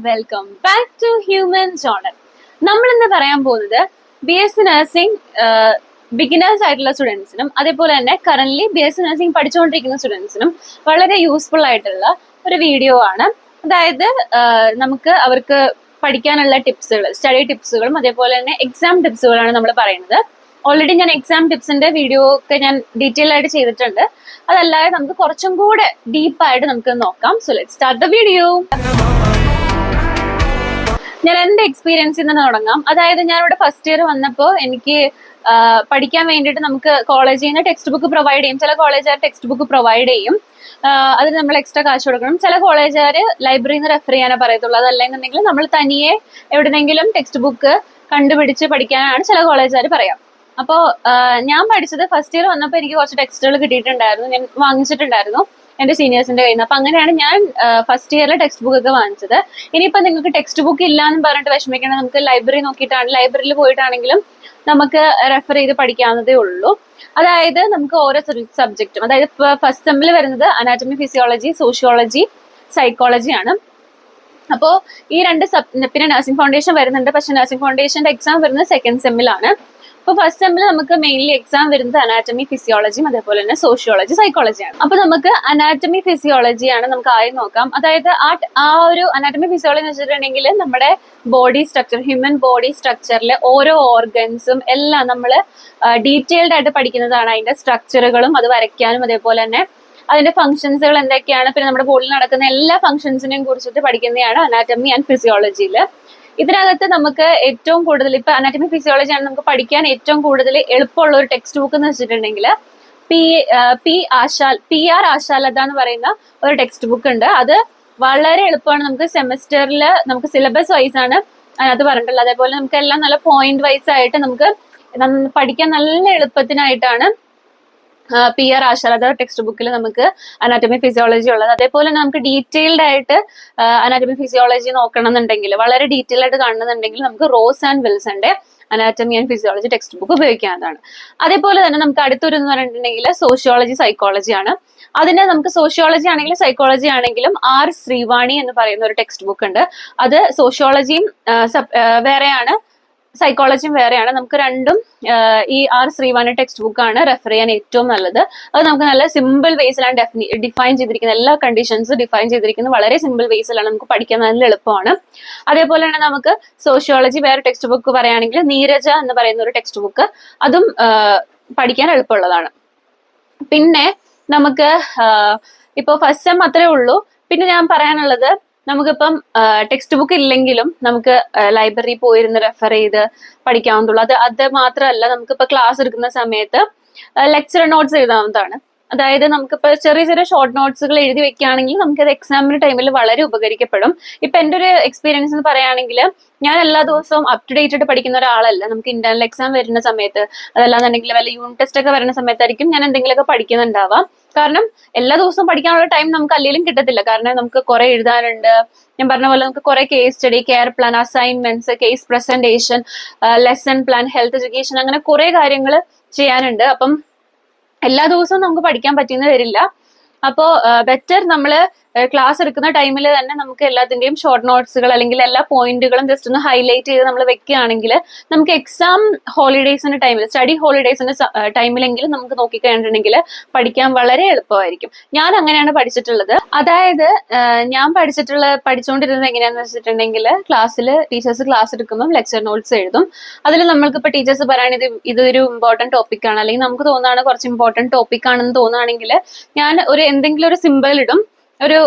Welcome back to human journal. നമ്മൾ ഇന്ന് പറയാൻ പോകുന്നത് BSc നഴ്സിംഗ് ബിഗിനേഴ്സ് ആയിട്ടുള്ള സ്റ്റുഡൻസിനും അതേപോലെ തന്നെ കറന്റ് BSc നഴ്സിംഗ് പഠിച്ചുകൊണ്ടിരിക്കുന്ന സ്റ്റുഡൻസിനും വളരെ യൂസ്ഫുൾ ആയിട്ടുള്ള ഒരു വീഡിയോ ആണ്. അതായത് നമുക്ക് അവർക്ക് പഠിക്കാനുള്ള ടിപ്സുകൾ, സ്റ്റഡി ടിപ്സുകളും അതേപോലെ തന്നെ എക്സാം ടിപ്സുകളാണ് നമ്മൾ പറയുന്നത്. ഓൾറെഡി ഞാൻ എക്സാം ടിപ്സിന്റെ വീഡിയോ ഒക്കെ ഞാൻ ഡീറ്റെയിൽ ആയിട്ട് ചെയ്തിട്ടുണ്ട്. അതല്ലാതെ നമുക്ക് കുറച്ചും കൂടെ ഡീപ്പായിട്ട് നമുക്ക് നോക്കാം. So let's start the video. ഞാൻ എന്റെ എക്സ്പീരിയൻസിൽ നിന്ന് തുടങ്ങാം. അതായത് ഞാനിവിടെ ഫസ്റ്റ് ഇയർ വന്നപ്പോൾ എനിക്ക് പഠിക്കാൻ വേണ്ടിയിട്ട് നമുക്ക് കോളേജിൽ നിന്ന് ടെക്സ്റ്റ് ബുക്ക് പ്രൊവൈഡ് ചെയ്യും. ചില കോളേജുകാർ ടെക്സ്റ്റ് ബുക്ക് പ്രൊവൈഡ് ചെയ്യും, അതിന് നമ്മൾ എക്സ്ട്രാ കാശ് കൊടുക്കണം. ചില കോളേജുകാർ ലൈബ്രറിയിൽ നിന്ന് റെഫർ ചെയ്യാനേ പറയത്തുള്ളൂ. അതല്ലെന്നുണ്ടെങ്കിൽ നമ്മൾ തനിയെ എവിടെന്നെങ്കിലും ടെക്സ്റ്റ് ബുക്ക് കണ്ടുപിടിച്ച് പഠിക്കാനാണ് ചില കോളേജുകാർ പറയാം. അപ്പോൾ ഞാൻ പഠിച്ചത് ഫസ്റ്റ് ഇയർ വന്നപ്പോൾ എനിക്ക് കുറച്ച് ടെക്സ്റ്റുകൾ കിട്ടിയിട്ടുണ്ടായിരുന്നു, ഞാൻ വാങ്ങിച്ചിട്ടുണ്ടായിരുന്നു എന്റെ സീനിയേഴ്സിന്റെ കയ്യിൽ നിന്ന്. അപ്പൊ അങ്ങനെയാണ് ഞാൻ ഫസ്റ്റ് ഇയറിൽ ടെക്സ്റ്റ് ബുക്ക് ഒക്കെ വാങ്ങിച്ചത്. ഇനിയിപ്പോ നിങ്ങൾക്ക് ടെക്സ്റ്റ് ബുക്ക് ഇല്ലാന്ന് പറഞ്ഞിട്ട് വിഷമിക്കണം, നമുക്ക് ലൈബ്രറി നോക്കിയിട്ടാണ്, ലൈബ്രറിയിൽ പോയിട്ടാണെങ്കിലും നമുക്ക് റെഫർ ചെയ്ത് പഠിക്കാവുന്നതേ ഉള്ളൂ. അതായത് നമുക്ക് ഓരോ സബ്ജക്റ്റും, അതായത് ഫസ്റ്റ് സെമ്മിൽ വരുന്നത് അനാറ്റമി, ഫിസിയോളജി, സോഷ്യോളജി, സൈക്കോളജി ആണ്. അപ്പോൾ ഈ രണ്ട് പിന്നെ നഴ്സിംഗ് ഫൗണ്ടേഷൻ വരുന്നുണ്ട്. പക്ഷെ നഴ്സിംഗ് ഫൗണ്ടേഷന്റെ എക്സാം വരുന്നത് സെക്കൻഡ് സെമ്മിലാണ്. അപ്പൊ ഫസ്റ്റ് സെമ്മിൽ നമുക്ക് മെയിൻലി എക്സാം വരുന്നത് അനാറ്റമി, ഫിസിയോളജിയും അതേപോലെ തന്നെ സോഷ്യോളജി, സൈക്കോളജിയാണ്. അപ്പൊ നമുക്ക് അനാറ്റമി, ഫിസിയോളജിയാണ് നമുക്ക് ആദ്യം നോക്കാം. അതായത് ആ ഒരു അനാറ്റമി, ഫിസിയോളജി എന്ന് വെച്ചിട്ടുണ്ടെങ്കിൽ നമ്മുടെ ബോഡി സ്ട്രക്ചർ, ഹ്യൂമൻ ബോഡി സ്ട്രക്ചറിലെ ഓരോ ഓർഗൻസും എല്ലാം നമ്മൾ ഡീറ്റെയിൽഡ് ആയിട്ട് പഠിക്കുന്നതാണ്. അതിന്റെ സ്ട്രക്ചറുകളും അത് വരയ്ക്കാനും അതേപോലെ തന്നെ അതിന്റെ ഫംഗ്ഷൻസുകൾ എന്തൊക്കെയാണ്, പിന്നെ നമ്മുടെ ബോഡിയിൽ നടക്കുന്ന എല്ലാ ഫംഗ്ഷൻസിനെയും കുറിച്ചിട്ട് പഠിക്കുന്നതാണ് അനാറ്റമി ആൻഡ് ഫിസിയോളജിയിൽ. ഇതിനകത്ത് നമുക്ക് ഏറ്റവും കൂടുതൽ ഇപ്പൊ അനാറ്റമി, ഫിസിയോളജി ആണ് നമുക്ക് പഠിക്കാൻ ഏറ്റവും കൂടുതൽ എളുപ്പമുള്ള ഒരു ടെക്സ്റ്റ് ബുക്ക് എന്ന് വെച്ചിട്ടുണ്ടെങ്കിൽ PR ആശാലത എന്ന് പറയുന്ന ഒരു ടെക്സ്റ്റ് ബുക്ക് ഉണ്ട്. അത് വളരെ എളുപ്പമാണ്. നമുക്ക് സെമസ്റ്ററിൽ നമുക്ക് സിലബസ് വൈസ് ആണ് അതിനകത്ത് പറഞ്ഞിട്ടുള്ളത്. അതേപോലെ നമുക്ക് എല്ലാം നല്ല പോയിന്റ് വൈസ് ആയിട്ട് നമുക്ക് പഠിക്കാൻ നല്ല എളുപ്പത്തിനായിട്ടാണ് PR ആശാലത ടെക്സ്റ്റ് ബുക്കിൽ നമുക്ക് അനാറ്റമി, ഫിസിയോളജി ഉള്ളത്. അതേപോലെ തന്നെ നമുക്ക് ഡീറ്റെയിൽഡ് ആയിട്ട് അനാറ്റമി, ഫിസിയോളജി നോക്കണമെന്നുണ്ടെങ്കിൽ, വളരെ ഡീറ്റെയിൽ ആയിട്ട് കാണുന്നുണ്ടെങ്കിൽ നമുക്ക് റോസ് ആൻഡ് വിൽസന്റെ anatomy and physiology textbook ഉപയോഗിക്കാവുന്നതാണ്. അതേപോലെ തന്നെ നമുക്ക് അടുത്തൊരു എന്ന് പറഞ്ഞിട്ടുണ്ടെങ്കിൽ സോഷ്യോളജി, സൈക്കോളജി ആണ്. അതിന് നമുക്ക് സോഷ്യോളജി ആണെങ്കിലും സൈക്കോളജി ആണെങ്കിലും R ശ്രീവാണി എന്ന് പറയുന്ന ഒരു ടെക്സ്റ്റ് ബുക്ക് ഉണ്ട്. അത് സോഷ്യോളജിയും വേറെയാണ്, സൈക്കോളജിയും വേറെയാണ്. നമുക്ക് രണ്ടും ഈ R ശ്രീവാണി ടെക്സ്റ്റ് ബുക്കാണ് റെഫർ ചെയ്യാൻ ഏറ്റവും നല്ലത്. അത് നമുക്ക് നല്ല സിമ്പിൾ വേസിലാണ് ഡിഫൈൻ ചെയ്തിരിക്കുന്നത്, എല്ലാ കണ്ടീഷൻസും ഡിഫൈൻ ചെയ്തിരിക്കുന്നത് വളരെ സിമ്പിൾ വേസിലാണ്, നമുക്ക് പഠിക്കാൻ നല്ല എളുപ്പമാണ്. അതേപോലെ തന്നെ നമുക്ക് സോഷ്യോളജി വേറെ ടെക്സ്റ്റ് ബുക്ക് പറയുകയാണെങ്കിൽ നീരജ എന്ന് പറയുന്ന ഒരു ടെക്സ്റ്റ് ബുക്ക്, അതും പഠിക്കാൻ എളുപ്പമുള്ളതാണ്. പിന്നെ നമുക്ക് ഇപ്പൊ ഫസ്റ്റ് സെം അത്രേ ഉള്ളൂ. പിന്നെ ഞാൻ പറയാനുള്ളത്, നമുക്കിപ്പം ടെക്സ്റ്റ് ബുക്ക് ഇല്ലെങ്കിലും നമുക്ക് ലൈബ്രറി പോയിരുന്ന് റെഫർ ചെയ്ത് പഠിക്കാവുന്നതുള്ളൂ. അത് മാത്രമല്ല, നമുക്കിപ്പോ ക്ലാസ് എടുക്കുന്ന സമയത്ത് ലെക്ചർ നോട്ട്സ് എഴുതാവുന്നതാണ്. അതായത് നമുക്കിപ്പോ ചെറിയ ചെറിയ ഷോർട്ട് നോട്ട്സുകൾ എഴുതി വെക്കുകയാണെങ്കിൽ നമുക്കത് എക്സാമിന് ടൈമിൽ വളരെ ഉപകരിക്കപ്പെടും. ഇപ്പൊ എന്റെ ഒരു എക്സ്പീരിയൻസ് എന്ന് പറയുകയാണെങ്കിൽ, ഞാൻ എല്ലാ ദിവസവും അപ് ടു ഡേറ്റ് ആയിട്ട് പഠിക്കുന്ന ഒരാളല്ല. നമുക്ക് ഇന്റേണൽ എക്സാം വരുന്ന സമയത്ത്, അതല്ലാന്നുണ്ടെങ്കിൽ വല്ല യൂണിറ്റ് ടെസ്റ്റ് ഒക്കെ വരുന്ന സമയത്തായിരിക്കും ഞാൻ എന്തെങ്കിലുമൊക്കെ പഠിക്കുന്നുണ്ടാവാം. കാരണം എല്ലാ ദിവസവും പഠിക്കാനുള്ള ടൈം നമുക്ക് അല്ലെങ്കിലും കിട്ടത്തില്ല. കാരണം നമുക്ക് കുറെ എഴുതാനുണ്ട്. ഞാൻ പറഞ്ഞ പോലെ നമുക്ക് കുറെ case study, care plan, assignments, case presentation, lesson plan, health education, അങ്ങനെ കുറെ കാര്യങ്ങൾ ചെയ്യാനുണ്ട്. അപ്പം എല്ലാ ദിവസവും നമുക്ക് പഠിക്കാൻ പറ്റിയെന്ന് വരില്ല. അപ്പോ ബെറ്റർ നമ്മള് ക്ലാസ് എടുക്കുന്ന ടൈമിൽ തന്നെ നമുക്ക് എല്ലാത്തിന്റെയും ഷോർട്ട് നോട്ട്സുകൾ അല്ലെങ്കിൽ എല്ലാ പോയിന്റുകളും ജസ്റ്റ് ഒന്ന് ഹൈലൈറ്റ് ചെയ്ത് നമ്മൾ വെക്കുകയാണെങ്കിൽ നമുക്ക് എക്സാം ഹോളിഡേയ്സിന്റെ ടൈമിൽ, സ്റ്റഡി ഹോളിഡേയ്സിന്റെ ടൈമിലെങ്കിലും നമുക്ക് നോക്കിക്കഴിഞ്ഞിട്ടുണ്ടെങ്കിൽ പഠിക്കാൻ വളരെ എളുപ്പമായിരിക്കും. ഞാൻ അങ്ങനെയാണ് പഠിച്ചിട്ടുള്ളത്. അതായത് ഞാൻ പഠിച്ചുകൊണ്ടിരുന്നത് എങ്ങനെയാന്ന് വെച്ചിട്ടുണ്ടെങ്കിൽ, ക്ലാസ്സിൽ ടീച്ചേഴ്സ് ക്ലാസ് എടുക്കുമ്പോൾ ലെക്ചർ നോട്ട്സ് എഴുതും. അതിൽ നമ്മൾക്കിപ്പോൾ ടീച്ചേഴ്സ് പറയുന്നത് ഇതൊരു ഇമ്പോർട്ടന്റ് ടോപ്പിക്കാണ്, അല്ലെങ്കിൽ നമുക്ക് തോന്നുകയാണ് കുറച്ച് ഇമ്പോർട്ടന്റ് ടോപ്പിക് ആണെന്ന് തോന്നുകയാണെങ്കിൽ ഞാൻ എന്തെങ്കിലും ഒരു സിമ്പിൾ ഇടും, ഒരു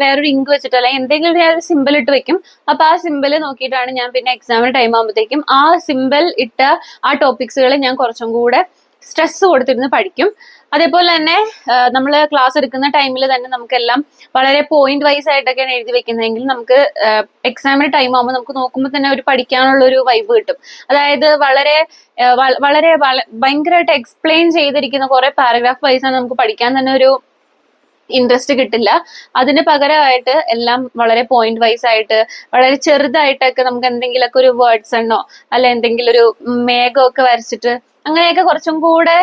വേറൊരു ഇങ്ക് വെച്ചിട്ട് അല്ലെങ്കിൽ എന്തെങ്കിലും ഞാൻ ഒരു സിമ്പിൾ ഇട്ട് വെക്കും. അപ്പൊ ആ സിമ്പിൾ നോക്കിയിട്ടാണ് ഞാൻ പിന്നെ എക്സാമിന് ടൈം ആകുമ്പോഴത്തേക്കും ആ സിമ്പിൾ ഇട്ട ആ ടോപ്പിക്സുകൾ ഞാൻ കുറച്ചും കൂടെ സ്ട്രെസ് കൊടുത്തിരുന്ന് പഠിക്കും. അതേപോലെ തന്നെ നമ്മൾ ക്ലാസ് എടുക്കുന്ന ടൈമിൽ തന്നെ നമുക്കെല്ലാം വളരെ പോയിന്റ് വൈസ് ആയിട്ടൊക്കെയാണ് എഴുതി വെക്കുന്നതെങ്കിൽ നമുക്ക് എക്സാമിന് ടൈം ആകുമ്പോൾ നമുക്ക് നോക്കുമ്പോൾ തന്നെ ഒരു പഠിക്കാനുള്ള ഒരു വൈബ് കിട്ടും. അതായത് വളരെ ഭയങ്കരമായിട്ട് എക്സ്പ്ലെയിൻ ചെയ്തിരിക്കുന്ന കുറെ പാരഗ്രാഫ് വൈസ് ആണ് നമുക്ക് പഠിക്കാൻ തന്നെ ഒരു ഇൻട്രസ്റ്റ് കിട്ടില്ല. അതിന് പകരമായിട്ട് എല്ലാം വളരെ പോയിന്റ് വൈസ് ആയിട്ട് വളരെ ചെറുതായിട്ടൊക്കെ നമുക്ക് എന്തെങ്കിലുമൊക്കെ ഒരു വേർഡ്സ് എണ്ണോ അല്ല എന്തെങ്കിലും ഒരു മേഘമൊക്കെ വരച്ചിട്ട് അങ്ങനെയൊക്കെ കുറച്ചും കൂടെ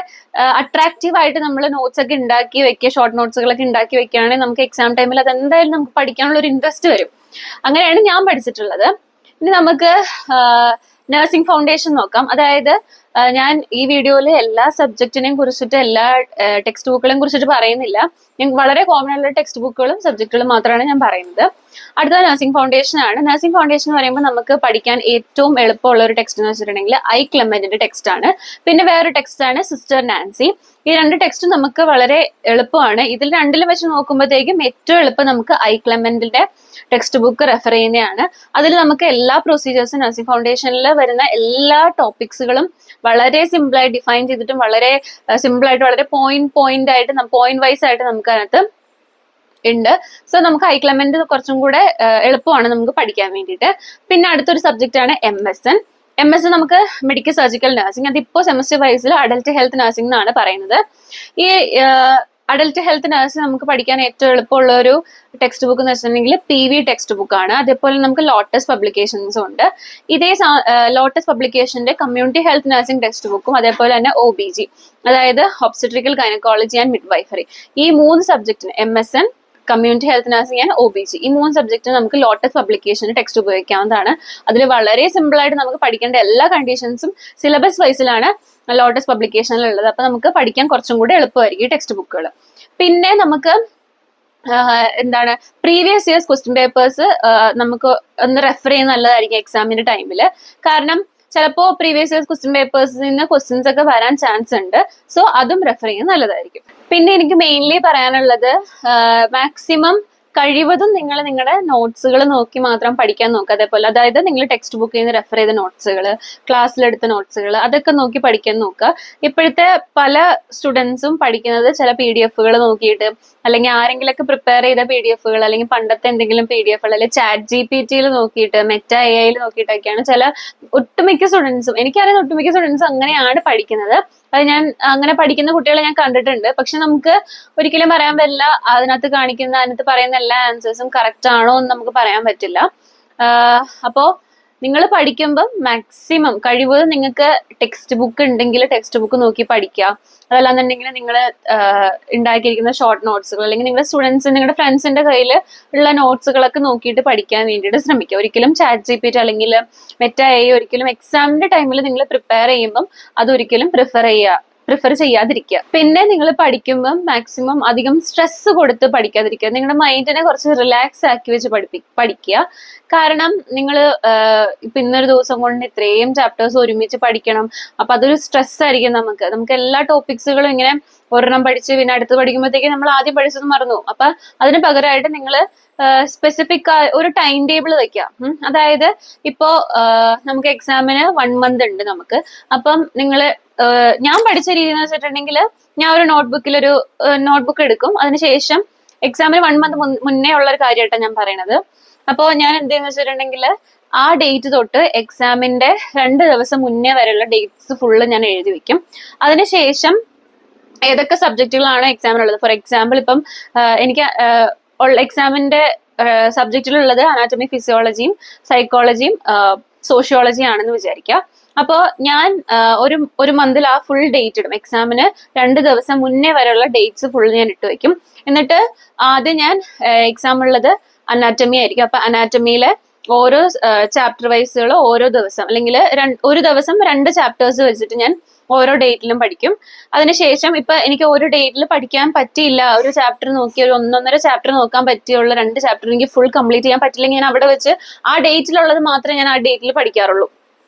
അട്രാക്റ്റീവ് ആയിട്ട് നമ്മൾ നോട്ട്സ് ഒക്കെ ഉണ്ടാക്കി വെക്കുക, ഷോർട്ട് നോട്ട്സുകളൊക്കെ ഉണ്ടാക്കി വെക്കുകയാണെങ്കിൽ നമുക്ക് എക്സാം ടൈമിൽ അത് എന്തായാലും നമുക്ക് പഠിക്കാനുള്ള ഒരു ഇൻട്രസ്റ്റ് വരും. അങ്ങനെയാണ് ഞാൻ പഠിച്ചിട്ടുള്ളത്. ഇനി നമുക്ക് നഴ്സിംഗ് ഫൗണ്ടേഷൻ നോക്കാം. അതായത് ഞാൻ ഈ വീഡിയോയിൽ എല്ലാ സബ്ജക്റ്റിനെയും കുറിച്ചിട്ട് എല്ലാ ടെക്സ്റ്റ് ബുക്കുകളെയും കുറിച്ചിട്ട് പറയുന്നില്ല. ഞാൻ വളരെ കോമൺ ആയിട്ടുള്ള ടെക്സ്റ്റ് ബുക്കുകളും സബ്ജക്റ്റുകളും മാത്രമാണ് ഞാൻ പറയുന്നത്. അടുത്ത നഴ്സിംഗ് ഫൗണ്ടേഷൻ ആണ്. നഴ്സിംഗ് ഫൗണ്ടേഷൻ എന്ന് പറയുമ്പോൾ നമുക്ക് പഠിക്കാൻ ഏറ്റവും എളുപ്പമുള്ള ഒരു ടെക്സ്റ്റ് എന്ന് വെച്ചിട്ടുണ്ടെങ്കിൽ ഐ ക്ലെമന്റിന്റെ ടെക്സ്റ്റ് ആണ്. പിന്നെ വേറൊരു ടെക്സ്റ്റ് ആണ് സിസ്റ്റർ നാൻസി. ഈ രണ്ട് ടെക്സ്റ്റും നമുക്ക് വളരെ എളുപ്പമാണ്. ഇതിൽ രണ്ടിലും വെച്ച് നോക്കുമ്പോഴത്തേക്കും ഏറ്റവും എളുപ്പം നമുക്ക് ഐ ക്ലെമന്റിന്റെ ടെക്സ്റ്റ് ബുക്ക് റെഫർ ചെയ്യുന്നതാണ്. അതിൽ നമുക്ക് എല്ലാ പ്രൊസീജിയേഴ്സും നഴ്സിംഗ് ഫൗണ്ടേഷനിൽ വരുന്ന എല്ലാ ടോപ്പിക്സുകളും വളരെ സിമ്പിളായി ഡിഫൈൻ ചെയ്തിട്ടും വളരെ സിമ്പിളായിട്ട് വളരെ പോയിന്റ് ആയിട്ട് പോയിന്റ് വൈസ് ആയിട്ട് നമുക്ക് അതിനകത്ത് ഉണ്ട്. സോ നമുക്ക് ഐ ക്ലെമന്റ് കുറച്ചും കൂടെ എളുപ്പമാണ് നമുക്ക് പഠിക്കാൻ വേണ്ടിയിട്ട്. പിന്നെ അടുത്തൊരു സബ്ജക്റ്റ് ആണ് MSN. നമുക്ക് മെഡിക്കൽ സർജിക്കൽ നഴ്സിംഗ്. അതിപ്പോ സെമസ്റ്റർ വൈസിൽ അഡൽട്ട് ഹെൽത്ത് നഴ്സിംഗ് എന്നാണ് പറയുന്നത്. ഈ അഡൽട്ട് ഹെൽത്ത് നഴ്സിംഗ് നമുക്ക് പഠിക്കാൻ ഏറ്റവും എളുപ്പമുള്ള ഒരു ടെക്സ്റ്റ് ബുക്ക് എന്ന് വെച്ചിട്ടുണ്ടെങ്കിൽ PV ടെക്സ്റ്റ് ബുക്കാണ്. അതേപോലെ നമുക്ക് ലോട്ടസ് പബ്ലിക്കേഷൻസും ഉണ്ട്. ഇതേ ലോട്ടസ് പബ്ലിക്കേഷന്റെ കമ്മ്യൂണിറ്റി ഹെൽത്ത് നഴ്സിംഗ് ടെക്സ്റ്റ് ബുക്കും അതേപോലെ തന്നെ OBG, അതായത് ഒബ്സ്റ്റട്രിക്കൽ ഗൈനക്കോളജി ആൻഡ് മിഡ്വൈഫറി, ഈ 3 സബ്ജക്റ്റിന് MSN, community health nursing and OBG, ഈ 3 സബ്ജക്റ്റിന് നമുക്ക് ലോട്ടസ് പബ്ലിക്കേഷന്റെ ടെക്സ്റ്റ് ഉപയോഗിക്കാവുന്നതാണ്. അതിൽ വളരെ സിമ്പിൾ ആയിട്ട് നമുക്ക് പഠിക്കേണ്ട എല്ലാ കണ്ടീഷൻസും സിലബസ് വൈസിലാണ് ലോട്ടസ് പബ്ലിക്കേഷനിൽ ഉള്ളത്. അപ്പൊ നമുക്ക് പഠിക്കാൻ കുറച്ചും കൂടി എളുപ്പമായിരിക്കും ഈ ടെക്സ്റ്റ് ബുക്കുകൾ. പിന്നെ നമുക്ക് എന്താണ് പ്രീവിയസ് ഇയേഴ്സ് ക്വസ്റ്റ്യൻ പേപ്പേഴ്സ് നമുക്ക് ഒന്ന് റെഫർ ചെയ്യുന്നത് നല്ലതായിരിക്കും എക്സാമിന്റെ ടൈമിൽ. കാരണം ചിലപ്പോ പ്രീവിയസ് ഇയേഴ്സ് ക്വസ്റ്റ്യൻ പേപ്പേഴ്സിൽ നിന്ന് ക്വസ്റ്റ്യൻസ് ഒക്കെ വരാൻ ചാൻസ് ഉണ്ട്. സോ അതും റെഫർ ചെയ്യുന്നത് നല്ലതായിരിക്കും. പിന്നെ എനിക്ക് മെയിൻലി പറയാനുള്ളത് മാക്സിമം കഴിവതും നിങ്ങൾ നിങ്ങളുടെ നോട്ട്സുകൾ നോക്കി മാത്രം പഠിക്കാൻ നോക്കുക. അതേപോലെ അതായത് നിങ്ങൾ ടെക്സ്റ്റ് ബുക്കിൽ നിന്ന് റെഫർ ചെയ്ത നോട്ട്സുകൾ, ക്ലാസ്സിലെടുത്ത നോട്ട്സുകൾ, അതൊക്കെ നോക്കി പഠിക്കാൻ നോക്കുക. ഇപ്പോഴത്തെ പല സ്റ്റുഡൻസും പഠിക്കുന്നത് ചില PDF നോക്കിയിട്ട്, അല്ലെങ്കിൽ ആരെങ്കിലൊക്കെ പ്രിപ്പയർ ചെയ്ത PDF അല്ലെങ്കിൽ പണ്ടത്തെ എന്തെങ്കിലും PDF അല്ലെങ്കിൽ ChatGPT നോക്കിയിട്ട്, മെറ്റ AI നോക്കിയിട്ടൊക്കെയാണ് ഒട്ടുമിക്ക സ്റ്റുഡൻസും, എനിക്കറിയാം ഒട്ടുമിക്ക സ്റ്റുഡൻസും അങ്ങനെയാണ് പഠിക്കുന്നത്. അത് ഞാൻ അങ്ങനെ പഠിക്കുന്ന കുട്ടികളെ ഞാൻ കണ്ടിട്ടുണ്ട്. പക്ഷെ നമുക്ക് ഒരിക്കലും പറയാൻ പറ്റില്ല അതിനകത്ത് പറയുന്ന എല്ലാ ആൻസേഴ്സും കറക്റ്റ് ആണോ എന്ന് നമുക്ക് പറയാൻ പറ്റില്ല. അപ്പോ നിങ്ങൾ പഠിക്കുമ്പോൾ മാക്സിമം കഴിവതും നിങ്ങൾക്ക് ടെക്സ്റ്റ് ബുക്ക് ഉണ്ടെങ്കിൽ ടെക്സ്റ്റ് ബുക്ക് നോക്കി പഠിക്കുക. അതല്ലാന്നുണ്ടെങ്കിൽ നിങ്ങൾ ഉണ്ടാക്കിയിരിക്കുന്ന ഷോർട്ട് നോട്ട്സുകൾ അല്ലെങ്കിൽ നിങ്ങളുടെ സ്റ്റുഡൻസ്, നിങ്ങളുടെ ഫ്രണ്ട്സിന്റെ കയ്യിൽ ഉള്ള നോട്ട്സുകളൊക്കെ നോക്കിയിട്ട് പഠിക്കാൻ വേണ്ടിയിട്ട് ശ്രമിക്കുക. ഒരിക്കലും ChatGPT അല്ലെങ്കിൽ മെറ്റ AI ഒരിക്കലും എക്സാമിന്റെ ടൈമിൽ നിങ്ങൾ പ്രിപ്പയർ ചെയ്യുമ്പം അതൊരിക്കലും പ്രിഫർ ചെയ്യാതിരിക്കുക. പിന്നെ നിങ്ങൾ പഠിക്കുമ്പം മാക്സിമം അധികം സ്ട്രെസ് കൊടുത്ത് പഠിക്കാതിരിക്കുക. നിങ്ങളുടെ മൈൻഡിനെ കുറച്ച് റിലാക്സ് ആക്കി വെച്ച് പഠിക്കുക. കാരണം നിങ്ങൾ ഇപ്പൊ ഇന്നൊരു ദിവസം കൊണ്ട് ഇത്രയും ചാപ്റ്റേഴ്സ് ഒരുമിച്ച് പഠിക്കണം. അപ്പൊ അതൊരു സ്ട്രെസ് ആയിരിക്കും നമുക്ക് എല്ലാ ടോപ്പിക്സുകളും ഇങ്ങനെ ഒരെണ്ണം പഠിച്ച് പിന്നെ അടുത്ത് പഠിക്കുമ്പോഴത്തേക്ക് നമ്മൾ ആദ്യം പഠിച്ചത് മറന്നു. അപ്പൊ അതിന് പകരമായിട്ട് നിങ്ങൾ സ്പെസിഫിക് ഒരു ടൈം ടേബിൾ വെക്കുക. അതായത് ഇപ്പോ നമുക്ക് എക്സാമിന് 1 month ഉണ്ട് നമുക്ക്. അപ്പം നിങ്ങൾ ഞാൻ പഠിച്ച രീതി എന്ന് വെച്ചിട്ടുണ്ടെങ്കിൽ ഞാൻ ഒരു നോട്ട്ബുക്ക് എടുക്കും. അതിനുശേഷം എക്സാമിന് 1 month മുന്നേ ഉള്ള ഒരു കാര്യമായിട്ടാണ് ഞാൻ പറയണത്. അപ്പോ ഞാൻ എന്തെന്ന് വെച്ചിട്ടുണ്ടെങ്കിൽ ആ ഡേറ്റ് തൊട്ട് എക്സാമിന്റെ 2 ദിവസം മുന്നേ വരെയുള്ള ഡേറ്റ്സ് ഫുള്ള് ഞാൻ എഴുതി വെക്കും. അതിനുശേഷം ഏതൊക്കെ സബ്ജക്റ്റുകളാണ് എക്സാമിനുള്ളത്, ഫോർ എക്സാമ്പിൾ ഇപ്പം എനിക്ക് എക്സാമിന്റെ സബ്ജക്റ്റിലുള്ളത് അനാറ്റമി, ഫിസിയോളജിയും സൈക്കോളജിയും സോഷ്യോളജിയും ആണെന്ന് വിചാരിക്കുക. അപ്പോ ഞാൻ ഒരു മന്തിൽ ആ ഫുൾ ഡേറ്റ് ഇടും. എക്സാമിന് 2 ദിവസം മുന്നേ വരെയുള്ള ഡേറ്റ്സ് ഫുൾ ഞാൻ ഇട്ട് വെക്കും. എന്നിട്ട് ആദ്യം ഞാൻ എക്സാം ഉള്ളത് അനാറ്റമി ആയിരിക്കും. അപ്പൊ അനാറ്റമിയിലെ ഓരോ ചാപ്റ്റർ വൈസുകൾ ഓരോ ദിവസം അല്ലെങ്കിൽ ഒരു ദിവസം 2 ചാപ്റ്റേഴ്സ് വെച്ചിട്ട് ഞാൻ ഓരോ ഡേറ്റിലും പഠിക്കും. അതിനുശേഷം ഇപ്പൊ എനിക്ക് ഒരു ഡേറ്റിൽ പഠിക്കാൻ പറ്റിയില്ല, ഒരു ചാപ്റ്റർ നോക്കി ഒരു 1.5 ചാപ്റ്റർ നോക്കാൻ പറ്റിയുള്ള 2 ചാപ്റ്റർ എനിക്ക് ഫുൾ കംപ്ലീറ്റ് ചെയ്യാൻ പറ്റില്ലെങ്കിൽ ഞാൻ അവിടെ വെച്ച് ആ ഡേറ്റിലുള്ളത് മാത്രമേ ഞാൻ ആ ഡേറ്റിൽ പഠിക്കാറുള്ളൂ.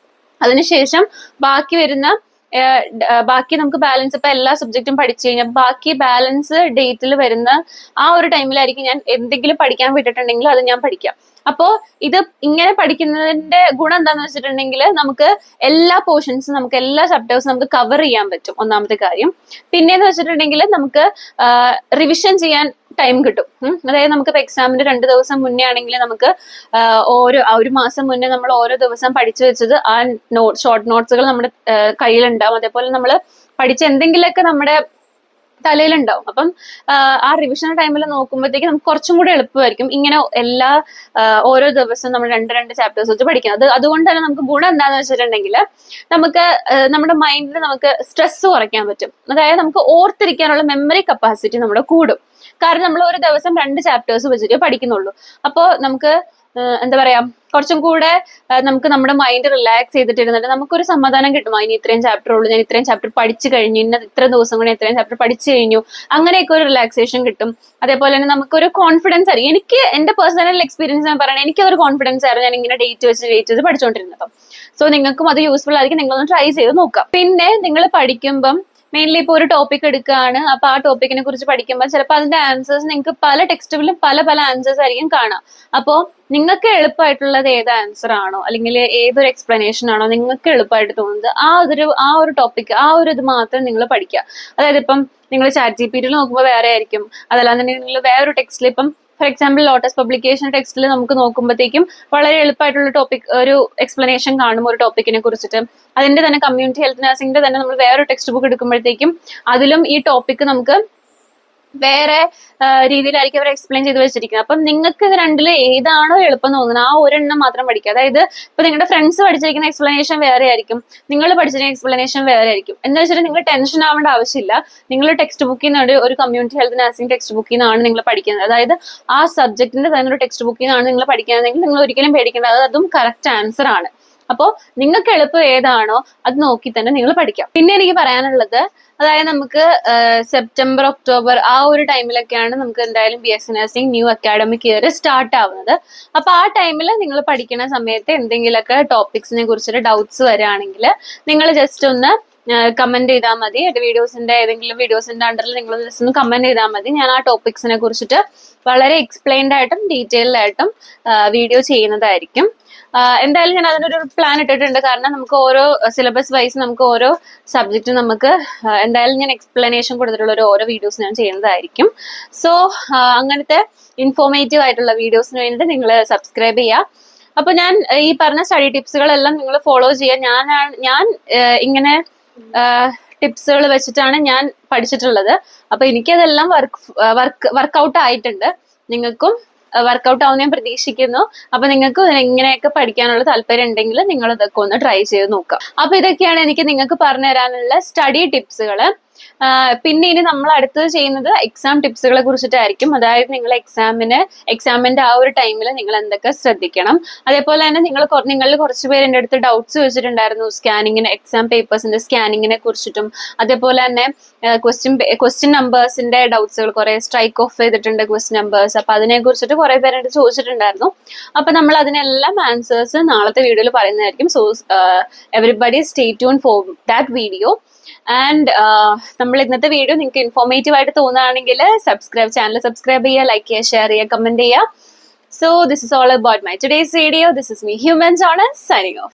അതിനുശേഷം ബാക്കി നമുക്ക് ബാലൻസ് ഇപ്പൊ എല്ലാ സബ്ജക്റ്റും പഠിച്ചു കഴിഞ്ഞാൽ ബാക്കി ബാലൻസ് ഡേറ്റിൽ വരുന്ന ആ ഒരു ടൈമിലായിരിക്കും ഞാൻ എന്തെങ്കിലും പഠിക്കാൻ വിട്ടിട്ടുണ്ടെങ്കിൽ അത് ഞാൻ പഠിക്കാം. അപ്പോ ഇത് ഇങ്ങനെ പഠിക്കുന്നതിന്റെ ഗുണം എന്താന്ന് വെച്ചിട്ടുണ്ടെങ്കിൽ നമുക്ക് എല്ലാ പോർഷൻസും നമുക്ക് എല്ലാ ചാപ്റ്റേഴ്സും നമുക്ക് കവർ ചെയ്യാൻ പറ്റും, ഒന്നാമത്തെ കാര്യം. പിന്നെന്ന് വെച്ചിട്ടുണ്ടെങ്കിൽ നമുക്ക് റിവിഷൻ ചെയ്യാൻ ടൈം കിട്ടും. അതായത് നമുക്ക് എക്സാമിന് 2 ദിവസം മുന്നേ ആണെങ്കിൽ നമുക്ക് ഒരു മാസം മുന്നേ നമ്മൾ ഓരോ ദിവസം പഠിച്ചു വെച്ചത് ആ ഷോർട്ട് നോട്ട്സുകൾ നമ്മുടെ കയ്യിലുണ്ടാവും. അതേപോലെ നമ്മൾ പഠിച്ച എന്തെങ്കിലുമൊക്കെ നമ്മുടെ തലയിലുണ്ടാവും. അപ്പം ആ റിവിഷൻ ടൈമിൽ നോക്കുമ്പോഴത്തേക്ക് നമുക്ക് കുറച്ചും കൂടി എളുപ്പമായിരിക്കും ഇങ്ങനെ ഓരോ ദിവസവും നമ്മൾ 2 ചാപ്റ്റേഴ്സ് വെച്ച് പഠിക്കുന്നത്. അതുകൊണ്ട് തന്നെ നമുക്ക് ഗുണം എന്താന്ന് വെച്ചിട്ടുണ്ടെങ്കിൽ നമുക്ക് നമ്മുടെ മൈൻഡിൽ നമുക്ക് സ്ട്രെസ് കുറയ്ക്കാൻ പറ്റും. അതായത് നമുക്ക് ഓർത്തിരിക്കാനുള്ള മെമ്മറി കപ്പാസിറ്റി നമ്മുടെ കൂടും. കാരണം നമ്മൾ ഒരു ദിവസം 2 ചാപ്റ്റേഴ്സ് വെച്ചിട്ട് പഠിക്കുന്നുള്ളൂ. അപ്പോൾ നമുക്ക് എന്താ പറയാ കുറച്ചും കൂടെ നമുക്ക് നമ്മുടെ മൈൻഡ് റിലാക്സ് ചെയ്തിട്ടിരുന്നിട്ട് നമുക്കൊരു സമാധാനം കിട്ടും. ഇനി ഇത്രയും ചാപ്റ്റർ ഉള്ളൂ, ഞാൻ ഇത്രയും ചാപ്റ്റർ പഠിച്ചു കഴിഞ്ഞു, ഇന്ന ഇത്ര ദിവസം കൊണ്ട് ഇത്രയും ചാപ്റ്റർ പഠിച്ചു കഴിഞ്ഞു, അങ്ങനെയൊക്കെ ഒരു റിലാക്സേഷൻ കിട്ടും. അതേപോലെ തന്നെ നമുക്കൊരു കോൺഫിഡൻസ് ആയിരിക്കും. എനിക്ക് എന്റെ പേഴ്സണൽ എക്സ്പീരിയൻസ് ഞാൻ പറയണേ, എനിക്കൊരു കോൺഫിഡൻസ് ആയിരുന്നു ഞാൻ ഇങ്ങനെ ഡേറ്റ് വെച്ച് പഠിച്ചുകൊണ്ടിരുന്നത്. സോ നിങ്ങൾക്കും അത് യൂസ്ഫുൾ ആയിരിക്കും, നിങ്ങളൊന്ന് ട്രൈ ചെയ്ത് നോക്കാം. പിന്നെ നിങ്ങൾ പഠിക്കുമ്പം മെയിൻലി ഇപ്പോൾ ഒരു ടോപ്പിക് എടുക്കുകയാണ്, അപ്പൊ ആ ടോപ്പിക്കിനെ കുറിച്ച് പഠിക്കുമ്പോൾ ചിലപ്പോൾ അതിന്റെ ആൻസേഴ്സ് നിങ്ങൾക്ക് പല ടെക്സ്റ്റുകളിലും പല പല ആൻസേഴ്സ് ആയിരിക്കും കാണാം. അപ്പോൾ നിങ്ങൾക്ക് എളുപ്പമായിട്ടുള്ളത് ഏത് ആൻസർ ആണോ അല്ലെങ്കിൽ ഏതൊരു എക്സ്പ്ലനേഷൻ ആണോ നിങ്ങൾക്ക് എളുപ്പമായിട്ട് തോന്നുന്നത് ആ ഒരു ടോപ്പിക് ആ ഒരു ഇത് മാത്രം നിങ്ങൾ പഠിക്കുക. അതായത് ഇപ്പം നിങ്ങൾ ChatGPT നോക്കുമ്പോൾ വേറെ ആയിരിക്കും, അതല്ലാന്നുണ്ടെങ്കിൽ നിങ്ങൾ വേറൊരു ടെക്സ്റ്റിൽ ഇപ്പം ഫോർ എക്സാമ്പിൾ ലോട്ടസ് പബ്ലിക്കേഷൻ ടെക്സ്റ്റിൽ നമുക്ക് നോക്കുമ്പോഴത്തേക്കും വളരെ എളുപ്പമായിട്ടുള്ള ടോപ്പിക് ഒരു എക്സ്പ്ലനേഷൻ കാണും ഒരു ടോപ്പിക്കിനെ കുറിച്ചിട്ട്. അതിന്റെ തന്നെ കമ്മ്യൂണിറ്റി ഹെൽത്ത് നഴ്സിംഗിന്റെ തന്നെ നമ്മൾ വേറൊരു ടെക്സ്റ്റ് ബുക്ക് എടുക്കുമ്പോഴത്തേക്കും അതിലും ഈ ടോപ്പിക്ക് നമുക്ക് വേറെ രീതിയിലായിരിക്കും അവർ എക്സ്പ്ലെയിൻ ചെയ്ത് വെച്ചിരിക്കുന്നത്. അപ്പം നിങ്ങൾക്ക് ഇത് രണ്ടിൽ ഏതാണോ എളുപ്പം തോന്നുന്നത് ആ ഒരെണ്ണം മാത്രം പഠിക്കുക. അതായത് ഇപ്പൊ നിങ്ങളുടെ ഫ്രണ്ട്സ് പഠിച്ചിരിക്കുന്ന എക്സ്പ്ലനേഷൻ വേറെ ആയിരിക്കും, നിങ്ങൾ പഠിച്ചിരിക്കുന്ന എക്സ്പ്ലനേഷൻ വേറെ ആയിരിക്കും. എന്ന് വെച്ചിട്ട് നിങ്ങൾ ടെൻഷൻ ആവേണ്ട ആവശ്യമില്ല. നിങ്ങൾ ടെക്സ്റ്റ് ബുക്കിൽ നിന്ന് ഒരു കമ്മ്യൂണിറ്റി ഹെൽത്ത് നഴ്സിംഗ് ടെക്സ്റ്റ് ബുക്കിൽ നിന്നാണ് നിങ്ങൾ പഠിക്കുന്നത്, അതായത് ആ സബ്ജക്റ്റിന്റെ തന്നെ ഒരു ടെക്സ്റ്റ് ബുക്കിൽ നിന്നാണ് നിങ്ങൾ പഠിക്കുന്നതെങ്കിൽ നിങ്ങൾ ഒരിക്കലും പേടിക്കേണ്ട, അതും കറക്റ്റ് ആൻസർ ആണ്. അപ്പോൾ നിങ്ങൾക്ക് എളുപ്പം ഏതാണോ അത് നോക്കി തന്നെ നിങ്ങൾ പഠിക്കാം. പിന്നെ എനിക്ക് പറയാനുള്ളത്, അതായത് നമുക്ക് സെപ്റ്റംബർ ഒക്ടോബർ ആ ഒരു ടൈമിലൊക്കെയാണ് നമുക്ക് എന്തായാലും BSc nursing new academic year start ആവുന്നത്. അപ്പൊ ആ ടൈമിൽ നിങ്ങൾ പഠിക്കുന്ന സമയത്ത് എന്തെങ്കിലുമൊക്കെ ടോപ്പിക്സിനെ കുറിച്ചിട്ട് ഡൗട്ട്സ് വരികയാണെങ്കിൽ നിങ്ങൾ ജസ്റ്റ് ഒന്ന് കമന്റ് ചെയ്താൽ മതി. ഏതെങ്കിലും വീഡിയോസിന്റെ അണ്ടറിൽ നിങ്ങൾ ജസ്റ്റ് ഒന്ന് കമന്റ് ചെയ്താൽ മതി. ഞാൻ ആ ടോപ്പിക്സിനെ കുറിച്ചിട്ട് വളരെ എക്സ്പ്ലെയിൻഡ് ആയിട്ടും ഡീറ്റെയിൽഡ് ആയിട്ടും വീഡിയോ ചെയ്യുന്നതായിരിക്കും. എന്തായാലും ഞാൻ അതിനൊരു പ്ലാൻ ഇട്ടിട്ടുണ്ട്. കാരണം നമുക്ക് ഓരോ സിലബസ് വൈസ് നമുക്ക് ഓരോ സബ്ജക്റ്റും നമുക്ക് എന്തായാലും ഞാൻ എക്സ്പ്ലനേഷൻ കൊടുത്തിട്ടുള്ള ഓരോ വീഡിയോസ് ഞാൻ ചെയ്യുന്നതായിരിക്കും. സോ അങ്ങനത്തെ ഇൻഫോർമേറ്റീവ് ആയിട്ടുള്ള വീഡിയോസിന് വേണ്ടി നിങ്ങൾ സബ്സ്ക്രൈബ് ചെയ്യുക. അപ്പൊ ഞാൻ ഈ പറഞ്ഞ സ്റ്റഡി ടിപ്സുകളെല്ലാം നിങ്ങൾ ഫോളോ ചെയ്യുക. ഞാൻ ഇങ്ങനെ ടിപ്സുകൾ വെച്ചിട്ടാണ് ഞാൻ പഠിച്ചിട്ടുള്ളത്. അപ്പൊ എനിക്കതെല്ലാം വർക്ക്ഔട്ട് ആയിട്ടുണ്ട്. നിങ്ങൾക്കും വർക്ക്ഔട്ട് ആവുന്ന ഞാൻ പ്രതീക്ഷിക്കുന്നു. അപ്പൊ നിങ്ങൾക്ക് ഇങ്ങനെയൊക്കെ പഠിക്കാനുള്ള താല്പര്യം ഉണ്ടെങ്കിൽ നിങ്ങൾ ഇതൊക്കെ ഒന്ന് ട്രൈ ചെയ്ത് നോക്കാം. അപ്പൊ ഇതൊക്കെയാണ് എനിക്ക് നിങ്ങൾക്ക് പറഞ്ഞു തരാനുള്ള സ്റ്റഡി ടിപ്സുകള്. പിന്നെ ഇനി നമ്മൾ അടുത്തത് ചെയ്യുന്നത് എക്സാം ടിപ്സുകളെ കുറിച്ചിട്ടായിരിക്കും. അതായത് നിങ്ങൾ എക്സാമിന്റെ ആ ഒരു ടൈമിൽ നിങ്ങൾ എന്തൊക്കെ ശ്രദ്ധിക്കണം. അതേപോലെ തന്നെ നിങ്ങളിൽ കുറച്ച് പേര് എൻ്റെ അടുത്ത് ഡൗട്ട്സ് വെച്ചിട്ടുണ്ടായിരുന്നു എക്സാം പേപ്പേഴ്സിന്റെ സ്കാനിങ്ങിനെ കുറിച്ചിട്ടും. അതേപോലെ തന്നെ ക്വസ്റ്റ്യൻ നമ്പേഴ്സിന്റെ ഡൗട്ട്സുകൾ കുറെ സ്ട്രൈക്ക് ഓഫ് ചെയ്തിട്ടുണ്ട് ക്വസ്റ്റ്യൻ നമ്പേഴ്സ്. അപ്പൊ അതിനെ കുറിച്ചിട്ട് കുറെ പേരെടുത്ത് ചോദിച്ചിട്ടുണ്ടായിരുന്നു. അപ്പൊ നമ്മൾ അതിനെല്ലാം ആൻസേഴ്സ് നാളത്തെ വീഡിയോയിൽ പറയുന്നതായിരിക്കും. So everybody stay tune for that video. And നമ്മൾ ഇന്നത്തെ വീഡിയോ നിങ്ങൾക്ക് ഇൻഫോർമേറ്റീവ് ആയിട്ട് തോന്നുകയാണെങ്കിൽ ചാനൽ സബ്സ്ക്രൈബ് ചെയ്യുക, ലൈക്ക് ചെയ്യുക, ഷെയർ ചെയ്യുക, കമന്റ് ചെയ്യുക. So this is all about my today's video. This is me human Jones signing off.